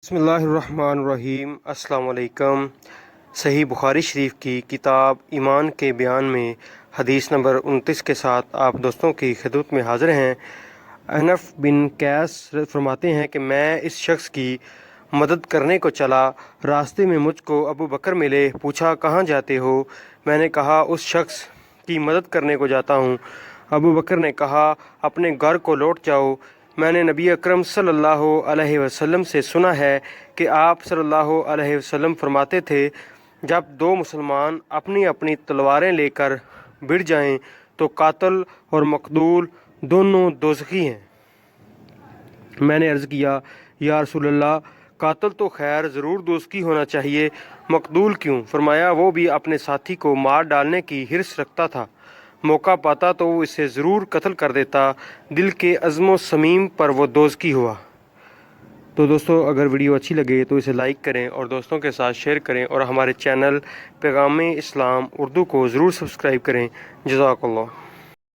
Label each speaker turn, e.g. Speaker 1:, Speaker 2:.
Speaker 1: बिस्मिल्लाहिर्रहमानिर्रहीम। अस्सलाम वालेकुम। सही बुखारी शरीफ की किताब ईमान के बयान में हदीस नंबर 29 के साथ आप दोस्तों की खिदमत में हाज़िर हैं। अहनफ बिन कैस फरमाते हैं कि मैं इस शख्स की मदद करने को चला, रास्ते में मुझको अबू बकर मिले। पूछा, कहाँ जाते हो? मैंने कहा, उस शख्स की मदद करने को जाता हूँ। अबू बकर ने कहा, अपने घर को लौट जाओ। मैंने नबी अकरम सल्लल्लाहु अलैहि वसल्लम से सुना है कि आप सल्लल्लाहु अलैहि वसल्लम फरमाते थे, जब दो मुसलमान अपनी अपनी तलवारें लेकर भिड़ जाएं तो कातिल और मकतूल दोनों दोज़खी हैं। मैंने अर्ज़ किया, या रसूलल्लाह, कातिल तो खैर ज़रूर दोज़खी होना चाहिए, मकतूल क्यों? फरमाया, वो भी अपने साथी को मार डालने की हिर्स रखता था, मौका पाता तो वो इसे ज़रूर कत्ल कर देता। दिल के अज़्मो समीम पर वो दोज़खी हुआ। तो दोस्तों, अगर वीडियो अच्छी लगे तो इसे लाइक करें और दोस्तों के साथ शेयर करें और हमारे चैनल पैगाम इस्लाम उर्दू को ज़रूर सब्सक्राइब करें। जज़ाकल्लाह।